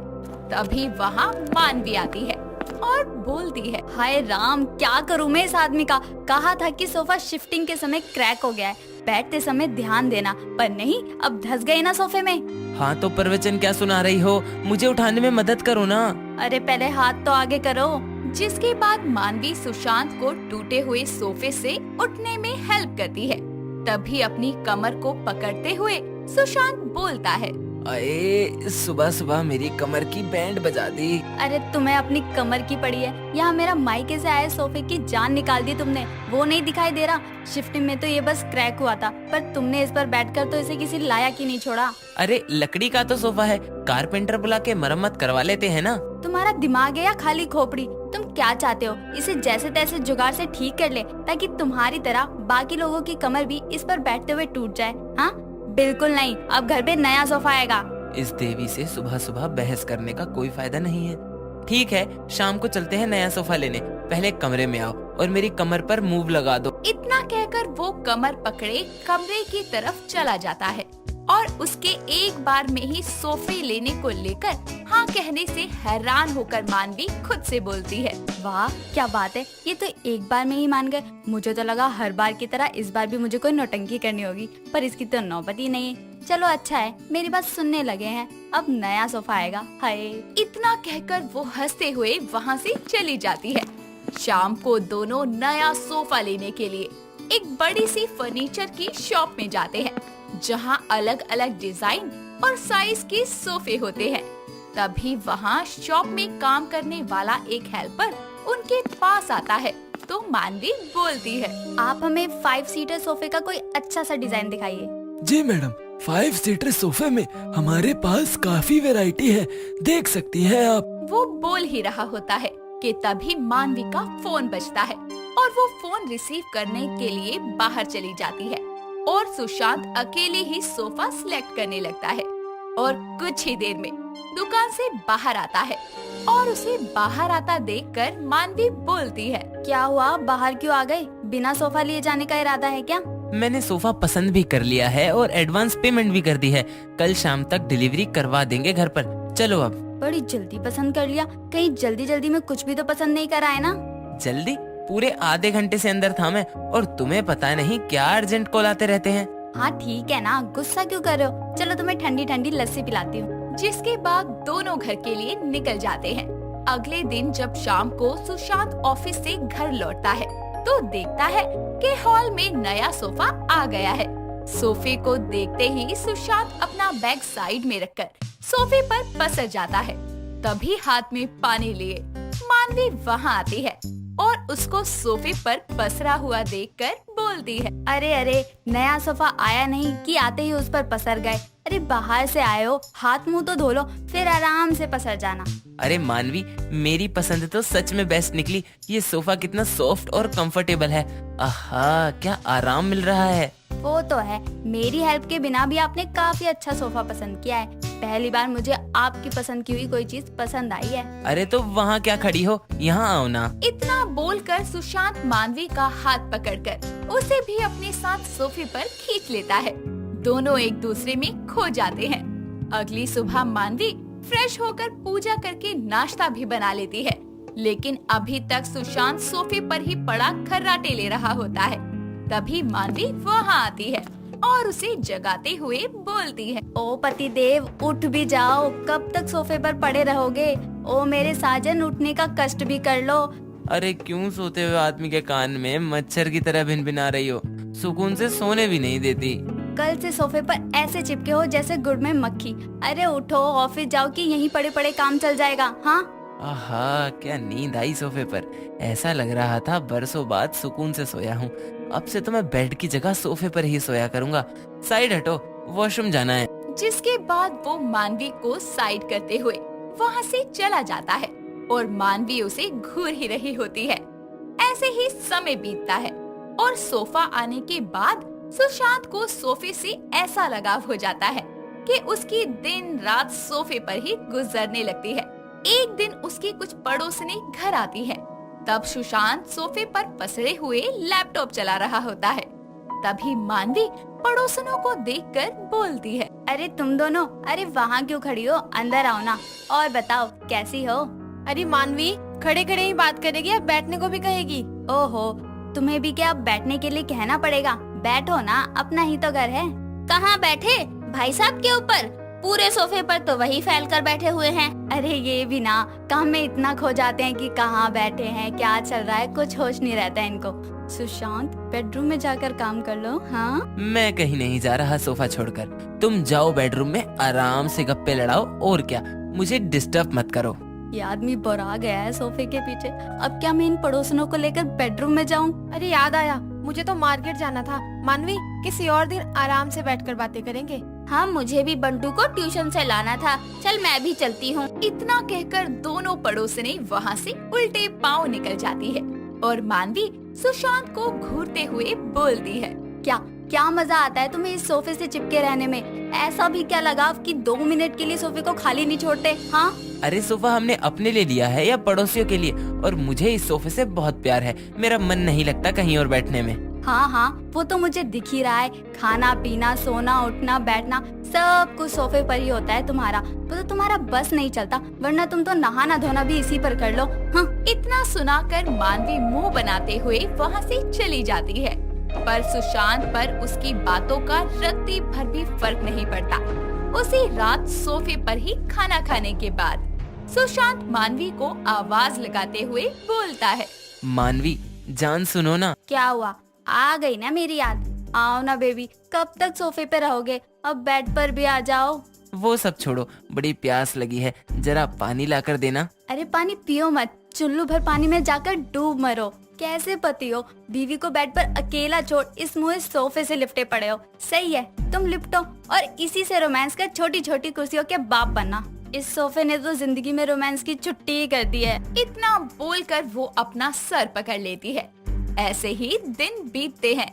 तभी वहाँ मानवी आती है और बोलती है, हाय राम, क्या करूं मैं इस आदमी का। कहा था कि सोफा शिफ्टिंग के समय क्रैक हो गया है, बैठते समय ध्यान देना, पर नहीं, अब धंस गए ना सोफे में। हाँ तो प्रवचन क्या सुना रही हो, मुझे उठाने में मदद करो ना। अरे पहले हाथ तो आगे करो। जिसके बाद मानवी सुशांत को टूटे हुए सोफे से उठने में हेल्प करती है। तभी अपनी कमर को पकड़ते हुए सुशांत बोलता है, अरे सुबह सुबह मेरी कमर की बैंड बजा दी। अरे तुम्हें अपनी कमर की पड़ी है, यहाँ मेरा मायके से आए सोफे की जान निकाल दी तुमने, वो नहीं दिखाई दे रहा। शिफ्टिंग में तो ये बस क्रैक हुआ था, पर तुमने इस पर बैठकर तो इसे किसी लायक ही नहीं छोड़ा। अरे लकड़ी का तो सोफा है, कारपेंटर बुला के मरम्मत करवा लेते हैं ना। तुम्हारा दिमाग है या खाली खोपड़ी? तुम क्या चाहते हो, इसे जैसे तैसे जुगाड़ से ठीक कर ले, ताकि तुम्हारी तरह बाकी लोगों की कमर भी इस पर बैठते हुए टूट जाए। हाँ बिल्कुल नहीं, अब घर पे नया सोफा आएगा। इस देवी से सुबह सुबह बहस करने का कोई फायदा नहीं है। ठीक है, शाम को चलते हैं नया सोफा लेने, पहले कमरे में आओ और मेरी कमर पर मूव लगा दो। इतना कहकर वो कमर पकड़े कमरे की तरफ चला जाता है और उसके एक बार में ही सोफे लेने को लेकर हाँ कहने से हैरान होकर मानवी खुद से बोलती है, वाह क्या बात है, ये तो एक बार में ही मान गए। मुझे तो लगा हर बार की तरह इस बार भी मुझे कोई नौटंकी करनी होगी, पर इसकी तो नौबत ही नहीं है। चलो अच्छा है, मेरी बात सुनने लगे हैं, अब नया सोफा आएगा। हाय। इतना कहकर वो हंसते हुए वहाँ से चली जाती है। शाम को दोनों नया सोफा लेने के लिए एक बड़ी सी फर्नीचर की शॉप में जाते हैं, जहाँ अलग अलग डिजाइन और साइज के सोफे होते हैं। तभी वहाँ शॉप में काम करने वाला एक हेल्पर उनके पास आता है तो मानवी बोलती है, आप हमें 5 सीटर सोफे का कोई अच्छा सा डिजाइन दिखाइए। जी मैडम, 5 सीटर सोफे में हमारे पास काफी वैरायटी है, देख सकती हैं आप। वो बोल ही रहा होता है कि तभी मानवी का फोन बजता है और वो फोन रिसीव करने के लिए बाहर चली जाती है और सुशांत अकेले ही सोफा सिलेक्ट करने लगता है और कुछ ही देर में दुकान से बाहर आता है और उसे बाहर आता देखकर मानवी बोलती है, क्या हुआ, बाहर क्यों आ गए? बिना सोफा लिए जाने का इरादा है क्या? मैंने सोफा पसंद भी कर लिया है और एडवांस पेमेंट भी कर दी है, कल शाम तक डिलीवरी करवा देंगे घर पर। चलो अब। बड़ी जल्दी पसंद कर लिया, कहीं जल्दी जल्दी में कुछ भी तो पसंद नहीं कराए ना? जल्दी? पूरे आधे घंटे से अंदर था मैं, और तुम्हें पता नहीं क्या अर्जेंट कॉल आते रहते हैं। हाँ ठीक है ना, गुस्सा क्यों कर रहे हो? चलो तुम्हें ठंडी ठंडी लस्सी पिलाती हूँ। जिसके बाद दोनों घर के लिए निकल जाते हैं। अगले दिन जब शाम को सुशांत ऑफिस से घर लौटता है तो देखता है कि हॉल में नया सोफा आ गया है। सोफे को देखते ही सुशांत अपना बैग साइड में रखकर सोफे पर पसर जाता है। तभी हाथ में पानी लिए मानवी वहाँ आती है और उसको सोफे पर पसरा हुआ देखकर बोलती है, अरे अरे, नया सोफा आया नहीं कि आते ही उस पर पसर गए। अरे बाहर से आए हो, हाथ मुंह तो धो लो, फिर आराम से पसर जाना। अरे मानवी, मेरी पसंद तो सच में बेस्ट निकली। ये सोफा कितना सॉफ्ट और कंफर्टेबल है। आहा, क्या आराम मिल रहा है। वो तो है, मेरी हेल्प के बिना भी आपने काफी अच्छा सोफा पसंद किया है। पहली बार मुझे आपकी पसंद की हुई कोई चीज पसंद आई है। अरे तो वहाँ क्या खड़ी हो, यहाँ आओ ना। इतना बोलकर सुशांत मानवी का हाथ पकड़कर उसे भी अपने साथ सोफे पर खींच लेता है। दोनों एक दूसरे में खो जाते हैं। अगली सुबह मानवी फ्रेश होकर पूजा करके नाश्ता भी बना लेती है, लेकिन अभी तक सुशांत सोफे पर ही पड़ा खर्राटे ले रहा होता है। तभी मानवी वहाँ आती है और उसे जगाते हुए बोलती है, ओ पति देव, उठ भी जाओ, कब तक सोफे पर पड़े रहोगे? ओ मेरे साजन, उठने का कष्ट भी कर लो। अरे क्यों सोते हुए आदमी के कान में मच्छर की तरह भिनभिना रही हो? सुकून से सोने भी नहीं देती। कल से सोफे पर ऐसे चिपके हो जैसे गुड़ में मक्खी। अरे उठो, ऑफिस जाओ कि यहीं पड़े पड़े काम चल जाएगा। हाँ आहा, क्या नींद आई सोफे पर। ऐसा लग रहा था बरसों बाद सुकून से सोया हूँ। अब से तो मैं बेड की जगह सोफे पर ही सोया करूँगा। साइड हटो, वॉशरूम जाना है। जिसके बाद वो मानवी को साइड करते हुए वहाँ से चला जाता है और मानवी उसे घूर ही रही होती है। ऐसे ही समय बीतता है और सोफा आने के बाद सुशांत को सोफे से ऐसा लगाव हो जाता है कि उसकी दिन रात सोफे पर ही गुजरने लगती है। एक दिन उसकी कुछ पड़ोसनी घर आती है। तब सुशांत सोफे पर पसरे हुए लैपटॉप चला रहा होता है। तभी मानवी पड़ोसनों को देखकर बोलती है, अरे तुम दोनों, अरे वहाँ क्यों खड़ी हो, अंदर आओ ना, और बताओ कैसी हो। अरे मानवी खड़े खड़े ही बात करेगी या बैठने को भी कहेगी? ओहो, तुम्हें भी क्या अब बैठने के लिए कहना पड़ेगा? बैठो ना, अपना ही तो घर है। कहाँ बैठे? भाई साहब के ऊपर? पूरे सोफे पर तो वही फैल कर बैठे हुए हैं। अरे ये भी ना, काम में इतना खो जाते हैं कि कहाँ बैठे हैं, क्या चल रहा है, कुछ होश नहीं रहता है इनको। सुशांत, बेडरूम में जाकर काम कर लो। हाँ, मैं कहीं नहीं जा रहा सोफा छोड़कर। तुम जाओ बेडरूम में आराम से गप्पे लड़ाओ, और क्या, मुझे डिस्टर्ब मत करो। ये आदमी बोरा गया है सोफे के पीछे। अब क्या मैं इन पड़ोसनों को लेकर बेडरूम में जाऊं? अरे याद आया, मुझे तो मार्केट जाना था। मानवी, किसी और दिन आराम से बैठकर बातें करेंगे। हाँ, मुझे भी बंटू को ट्यूशन से लाना था। चल मैं भी चलती हूँ। इतना कहकर दोनों पड़ोसने वहाँ से उल्टे पांव निकल जाती है और मानवी सुशांत को घूरते हुए बोलती है, क्या क्या मजा आता है तुम्हें इस सोफे से चिपके रहने में? ऐसा भी क्या लगाव कि 2 मिनट के लिए सोफे को खाली नहीं छोड़ते? हाँ, अरे सोफा हमने अपने लिए लिया है या पड़ोसियों के लिए? और मुझे इस सोफे से बहुत प्यार है। मेरा मन नहीं लगता कहीं और बैठने में। हाँ, वो तो मुझे दिख ही रहा है। खाना पीना, सोना, उठना, बैठना सब कुछ सोफे पर ही होता है तुम्हारा। वो तो तुम्हारा बस नहीं चलता, वरना तुम तो नहाना धोना भी इसी पर कर लो। हाँ। इतना सुनाकर मानवी मुंह बनाते हुए वहाँ से चली जाती है, पर सुशांत पर उसकी बातों का रत्ती भर भी फर्क नहीं पड़ता। उसी रात सोफे पर ही खाना खाने के बाद सुशांत मानवी को आवाज लगाते हुए बोलता है, मानवी जान सुनो ना। क्या हुआ? आ गई ना मेरी याद? आओ ना बेबी, कब तक सोफे पे रहोगे? अब बेड पर भी आ जाओ। वो सब छोड़ो, बड़ी प्यास लगी है, जरा पानी लाकर देना। अरे पानी पियो मत, चुल्लू भर पानी में जाकर डूब मरो। कैसे पति हो, बीवी को बेड पर अकेला छोड़ इस मुँह सोफे से लिपटे पड़े हो। सही है, तुम लिपटो और इसी से रोमांस कर छोटी छोटी कुर्सियों के बाप बनना। इस सोफे ने तो जिंदगी में रोमांस की छुट्टी ही कर दी है। इतना बोलकर वो अपना सर पकड़ लेती है। ऐसे ही दिन बीतते हैं।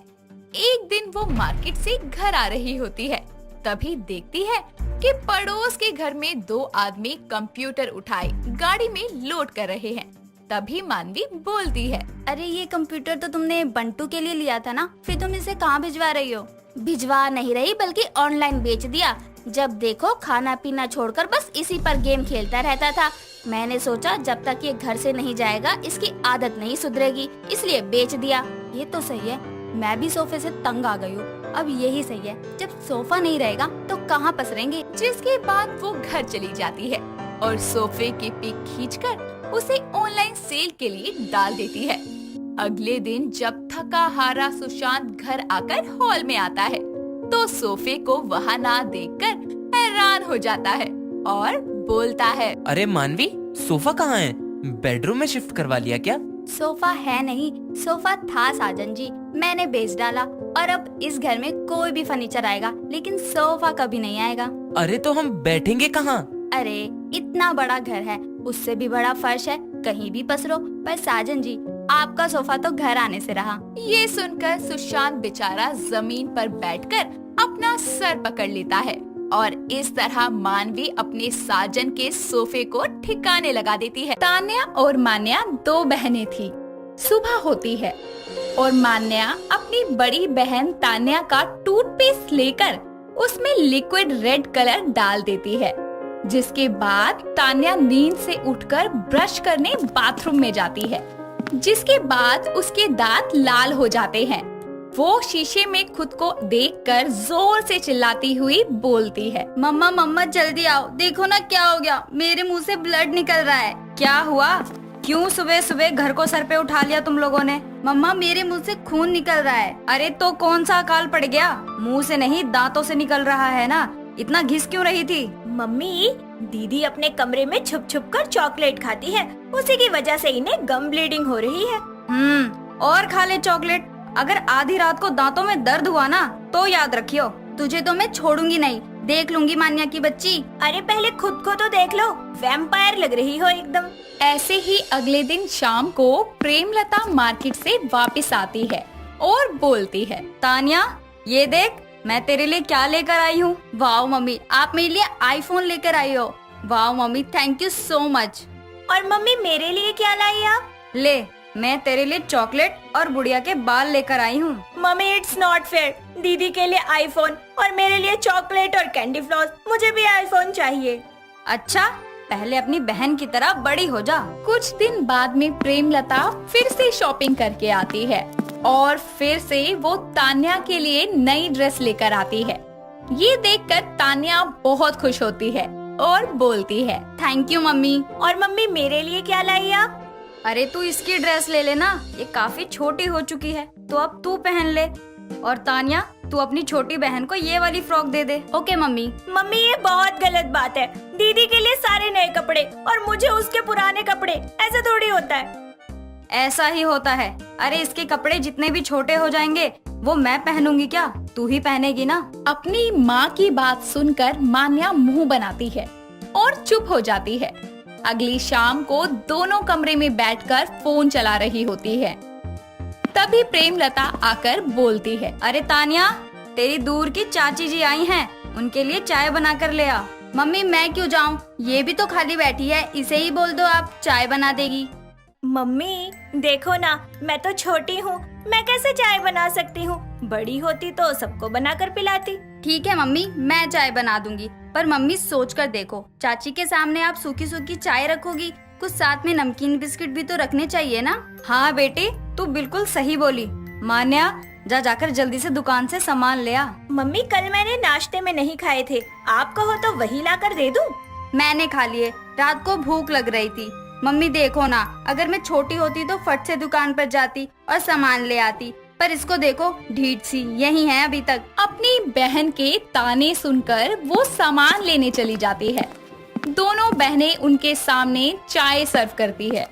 एक दिन वो मार्केट से घर आ रही होती है, तभी देखती है कि पड़ोस के घर में 2 आदमी कंप्यूटर उठाए गाड़ी में लोड कर रहे हैं। तभी मानवी बोलती है, अरे ये कंप्यूटर तो तुमने बंटू के लिए लिया था ना, फिर तुम इसे कहाँ भिजवा रही हो? भिजवा नहीं रही, बल्कि ऑनलाइन बेच दिया। जब देखो खाना पीना छोड़कर बस इसी पर गेम खेलता रहता था। मैंने सोचा जब तक ये घर से नहीं जाएगा इसकी आदत नहीं सुधरेगी, इसलिए बेच दिया। ये तो सही है, मैं भी सोफे से तंग आ गई हूँ। अब यही सही है, जब सोफा नहीं रहेगा तो कहाँ पसरेंगे। जिसके बाद वो घर चली जाती है और सोफे की पिक खींचकर उसे ऑनलाइन सेल के लिए डाल देती है। अगले दिन जब थका हारा सुशांत घर आकर हॉल में आता है तो सोफे को वहाँ ना देखकर हैरान हो जाता है और बोलता है, अरे मानवी, सोफा कहाँ है? बेडरूम में शिफ्ट करवा लिया क्या? सोफा है नहीं, सोफा था साजन जी, मैंने बेच डाला और अब इस घर में कोई भी फर्नीचर आएगा लेकिन सोफा कभी नहीं आएगा। अरे तो हम बैठेंगे कहाँ? अरे इतना बड़ा घर है, उससे भी बड़ा फर्श है, कहीं भी पसरो। पर साजन जी, आपका सोफा तो घर आने से रहा। ये सुनकर सुशांत बेचारा जमीन पर बैठकर अपना सर पकड़ लेता है और इस तरह मानवी अपने साजन के सोफे को ठिकाने लगा देती है। तान्या और मान्या 2 बहनें थी। सुबह होती है और मान्या अपनी बड़ी बहन तान्या का टूथपेस्ट लेकर उसमें लिक्विड रेड कलर डाल देती है, जिसके बाद तान्या नींद से उठकर ब्रश करने बाथरूम में जाती है, जिसके बाद उसके दांत लाल हो जाते हैं। वो शीशे में खुद को देखकर जोर से चिल्लाती हुई बोलती है, मम्मा मम्मा जल्दी आओ, देखो ना क्या हो गया, मेरे मुंह से ब्लड निकल रहा है। क्या हुआ? क्यों सुबह सुबह घर को सर पे उठा लिया तुम लोगों ने? मम्मा मेरे मुंह से खून निकल रहा है। अरे तो कौन सा अकाल पड़ गया? मुंह से नहीं दांतों से निकल रहा है ना, इतना घिस क्यों रही थी? मम्मी, दीदी अपने कमरे में छुप छुप कर चॉकलेट खाती है, उसी की वजह से इन्हें गम ब्लीडिंग हो रही है। और खा ले चॉकलेट। अगर आधी रात को दांतों में दर्द हुआ ना तो याद रखियो, तुझे तो मैं छोड़ूंगी नहीं, देख लूंगी मान्या की बच्ची। अरे पहले खुद को तो देख लो, वैम्पायर लग रही हो एकदम। ऐसे ही अगले दिन शाम को प्रेमलता मार्केट से वापस आती है और बोलती है, तान्या ये देख मैं तेरे लिए क्या लेकर आई हूँ। वाह मम्मी, आप मेरे लिए आईफोन लेकर आई हो। वाह mummy, thank you so much. और मम्मी मेरे लिए क्या लाई आप? ले मैं तेरे लिए चॉकलेट और गुड़िया के बाल लेकर आई हूँ। Mummy it's not fair. दीदी के लिए आईफोन और मेरे लिए चॉकलेट और कैंडी फ्लॉस। मुझे भी आईफोन चाहिए। अच्छा, पहले अपनी बहन की तरह बड़ी हो जा। कुछ दिन बाद में प्रेमलता फिर से शॉपिंग करके आती है और फिर से वो तान्या के लिए नई ड्रेस लेकर आती है। ये देखकर तान्या बहुत खुश होती है और बोलती है, थैंक यू मम्मी। और मम्मी मेरे लिए क्या लाई आप? अरे तू इसकी ड्रेस ले लेना, ये काफी छोटी हो चुकी है तो अब तू पहन ले। और तान्या, तू अपनी छोटी बहन को ये वाली फ्रॉक दे दे। Okay mummy. मम्मी ये बहुत गलत बात है। दीदी के लिए सारे नए कपड़े और मुझे उसके पुराने कपड़े, ऐसे थोड़ी होता है। ऐसा ही होता है। अरे इसके कपड़े जितने भी छोटे हो जाएंगे वो मैं पहनूंगी क्या, तू ही पहनेगी ना। अपनी माँ की बात सुनकर मान्या मुंह बनाती है और चुप हो जाती है। अगली शाम को दोनों कमरे में बैठकर फोन चला रही होती है। तभी प्रेमलता आकर बोलती है, अरे तान्या, तेरी दूर की चाची जी आई हैं, उनके लिए चाय बना कर ले आ। मम्मी मैं क्यों जाऊँ, ये भी तो खाली बैठी है, इसे ही बोल दो आप चाय बना देगी। मम्मी देखो ना, मैं तो छोटी हूँ, मैं कैसे चाय बना सकती हूँ? बड़ी होती तो सबको बनाकर पिलाती। ठीक है मम्मी, मैं चाय बना दूंगी, पर मम्मी सोच कर देखो, चाची के सामने आप सूखी सूखी चाय रखोगी, कुछ साथ में नमकीन बिस्किट भी तो रखने चाहिए ना। हाँ बेटी, तू बिल्कुल सही बोली। मान्या, जा जाकर जल्दी से दुकान से सामान ले आ। मम्मी कल मैंने नाश्ते में नहीं खाए थे, आप कहो तो वही लाकर दे दूं? मैंने खा लिए, रात को भूख लग रही थी। मम्मी देखो ना, अगर मैं छोटी होती तो फट से दुकान पर जाती और सामान ले आती, पर इसको देखो, ढीठ सी यही है अभी तक। अपनी बहन के ताने सुनकर वो सामान लेने चली जाती है। दोनों बहनें उनके सामने चाय सर्व करती है।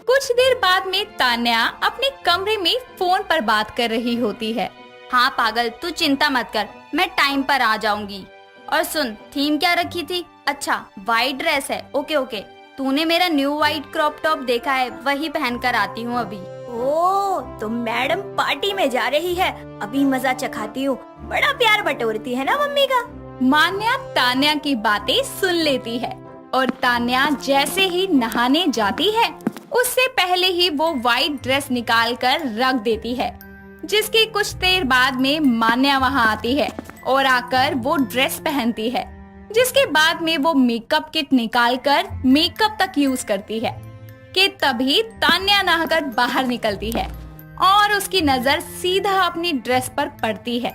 कुछ देर बाद में तान्या अपने कमरे में फोन पर बात कर रही होती है। हाँ पागल, तू चिंता मत कर, मैं टाइम पर आ जाऊंगी। और सुन, थीम क्या रखी थी? अच्छा, वाइट ड्रेस है। ओके ओके, तूने मेरा न्यू वाइट क्रॉप टॉप देखा है, वही पहन कर आती हूँ अभी। ओह, तो मैडम पार्टी में जा रही है, अभी मजा चखाती हूँ। बड़ा प्यार बटोरती है ना मम्मी का। मान्या तान्या की बातें सुन लेती है और तान्या जैसे ही नहाने जाती है, उससे पहले ही वो वाइट ड्रेस निकाल कर रख देती है। जिसकी कुछ देर बाद में मान्या वहाँ आती है और आकर वो ड्रेस पहनती है। जिसके बाद में वो मेकअप किट निकाल कर मेकअप तक यूज करती है कि तभी तान्या नहाकर बाहर निकलती है और उसकी नजर सीधा अपनी ड्रेस पर पड़ती है।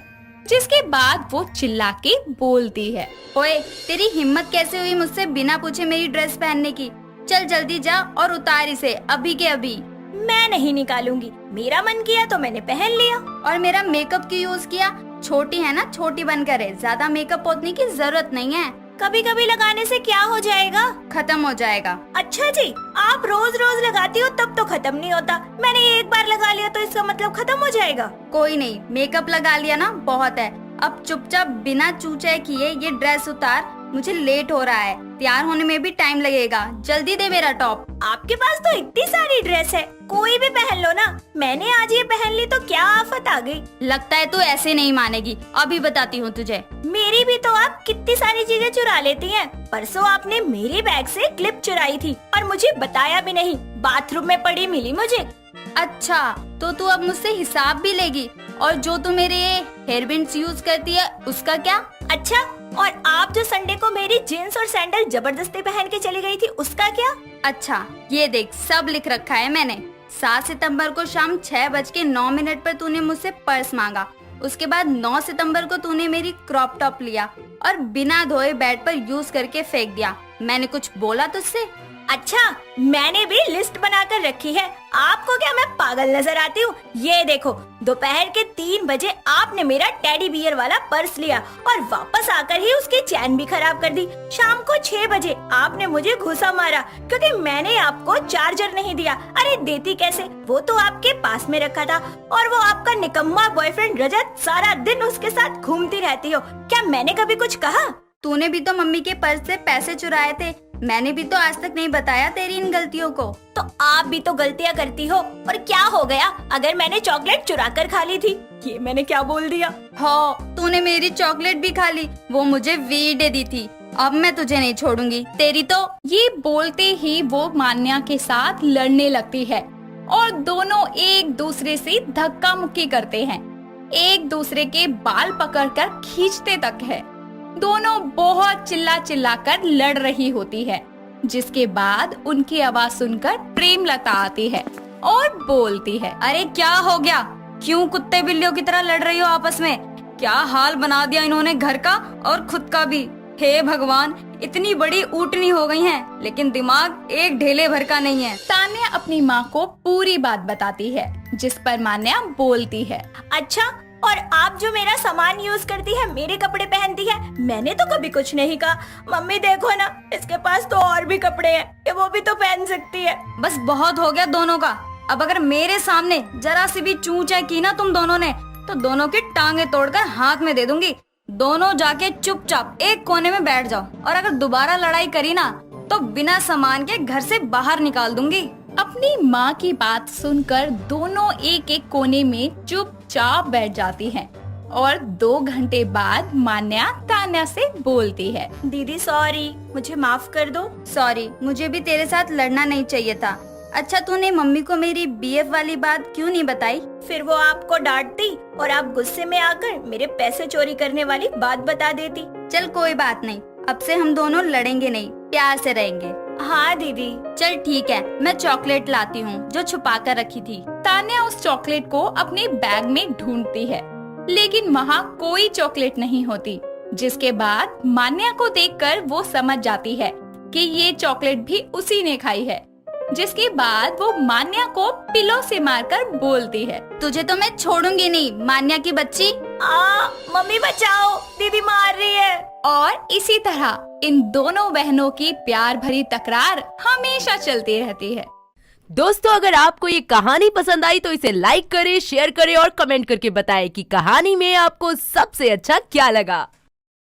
जिसके बाद वो चिल्ला के बोलती है, ओए, तेरी हिम्मत कैसे हुई मुझसे बिना पूछे मेरी ड्रेस पहनने की? चल जल्दी जा और उतार इसे अभी के अभी। मैं नहीं निकालूंगी, मेरा मन किया तो मैंने पहन लिया। और मेरा मेकअप क्यों यूज किया? छोटी है ना, छोटी बनकर है, ज्यादा मेकअप पोतने की जरूरत नहीं है। कभी कभी लगाने से क्या हो जाएगा? खत्म हो जाएगा। अच्छा जी, आप रोज रोज लगाती हो तब तो खत्म नहीं होता। मैंने एक बार लगा लिया तो इसका मतलब खत्म हो जाएगा? कोई नहीं, मेकअप लगा लिया ना, बहुत है। अब चुपचाप बिना चूचे किए ये ड्रेस उतार, मुझे लेट हो रहा है, तैयार होने में भी टाइम लगेगा। जल्दी दे मेरा टॉप। आपके पास तो इतनी सारी ड्रेस है, कोई भी पहन लो ना। मैंने आज ये पहन ली तो क्या आफत आ गई? लगता है तू ऐसे नहीं मानेगी, अभी बताती हूँ तुझे। मेरी भी तो आप कितनी सारी चीजें चुरा लेती हैं। परसों आपने मेरे बैग से क्लिप चुराई थी और मुझे बताया भी नहीं, बाथरूम में पड़ी मिली मुझे। अच्छा, तो तू अब मुझसे हिसाब भी लेगी? और जो तू मेरे हेयर बैंड्स यूज करती है उसका क्या? अच्छा, और आप जो संडे को मेरी जीन्स और सैंडल जबरदस्ती पहन के चली गई थी उसका क्या? अच्छा, ये देख, सब लिख रखा है मैंने। 7 सितंबर को शाम 6:09 पर तूने मुझसे पर्स मांगा। उसके बाद 9 सितंबर को तूने मेरी क्रॉप टॉप लिया और बिना धोए बेड पर यूज करके फेंक दिया। मैंने कुछ बोला तुझसे? अच्छा, मैंने भी लिस्ट बनाकर रखी है। आपको क्या मैं पागल नजर आती हूँ? ये देखो, दोपहर के 3 बजे आपने मेरा टेडी बियर वाला पर्स लिया और वापस आकर ही उसकी चैन भी खराब कर दी। शाम को 6 बजे आपने मुझे घूसा मारा क्योंकि मैंने आपको चार्जर नहीं दिया। अरे देती कैसे, वो तो आपके पास में रखा था। और वो आपका निकम्मा बॉयफ्रेंड रजत, सारा दिन उसके साथ घूमती रहती हो। क्या मैंने कभी कुछ कहा? तूने भी तो मम्मी के पर्स से पैसे चुराए थे, मैंने भी तो आज तक नहीं बताया तेरी इन गलतियों को। तो आप भी तो गलतियाँ करती हो, और क्या हो गया अगर मैंने चॉकलेट चुरा कर खा ली थी? ये मैंने क्या बोल दिया? हाँ, तूने मेरी चॉकलेट भी खा ली, वो मुझे वीडे दी थी। अब मैं तुझे नहीं छोड़ूंगी, तेरी तो। ये बोलते ही वो मान्या के साथ लड़ने लगती है और दोनों एक दूसरे से धक्का मुक्की करते हैं, एक दूसरे के बाल पकड़कर खींचते तक है। दोनों बहुत चिल्ला चिल्ला कर लड़ रही होती है, जिसके बाद उनकी आवाज सुनकर प्रेमलता आती है और बोलती है, अरे क्या हो गया? क्यों कुत्ते बिल्लियों की तरह लड़ रही हो आपस में? क्या हाल बना दिया इन्होंने घर का और खुद का भी। हे भगवान, इतनी बड़ी ऊँटनी हो गई हैं, लेकिन दिमाग एक ढेले भर का नहीं है। तान्या अपनी माँ को पूरी बात बताती है, जिस पर मान्या बोलती है, अच्छा, और आप जो मेरा सामान यूज करती है, मेरे कपड़े पहनती है, मैंने तो कभी कुछ नहीं कहा। मम्मी देखो ना, इसके पास तो और भी कपड़े हैं, ये वो भी तो पहन सकती है। बस बहुत हो गया दोनों का। अब अगर मेरे सामने जरा सी भी चूं-चां की ना तुम दोनों ने, तो दोनों की टांगे तोड़कर हाथ में दे दूंगी। दोनों जाके चुपचाप एक कोने में बैठ जाओ, और अगर दोबारा लड़ाई करी ना तो बिना सामान के घर से बाहर निकाल दूंगी। अपनी माँ की बात सुनकर दोनों एक एक कोने में चुपचाप बैठ जाती हैं और 2 घंटे बाद मान्या तान्या से बोलती है, दीदी सॉरी, मुझे माफ कर दो। सॉरी, मुझे भी तेरे साथ लड़ना नहीं चाहिए था। अच्छा, तूने मम्मी को मेरी बीएफ वाली बात क्यों नहीं बताई? फिर वो आपको डांटती और आप गुस्से में आकर मेरे पैसे चोरी करने वाली बात बता देती। चल कोई बात नहीं, अब से हम दोनों लड़ेंगे नहीं, प्यार से रहेंगे। हाँ दीदी। चल ठीक है, मैं चॉकलेट लाती हूँ जो छुपा कर रखी थी। तान्या उस चॉकलेट को अपने बैग में ढूंढती है, लेकिन वहाँ कोई चॉकलेट नहीं होती, जिसके बाद मान्या को देखकर वो समझ जाती है कि ये चॉकलेट भी उसी ने खाई है, जिसके बाद वो मान्या को पिलो से मारकर बोलती है, तुझे तो मैं छोड़ूंगी नहीं मान्या की बच्ची। मम्मी बचाओ, दीदी मार रही है। और इसी तरह इन दोनों बहनों की प्यार भरी तकरार हमेशा चलती रहती है। दोस्तों, अगर आपको ये कहानी पसंद आई तो इसे लाइक करें, शेयर करें और कमेंट करके बताएं कि कहानी में आपको सबसे अच्छा क्या लगा।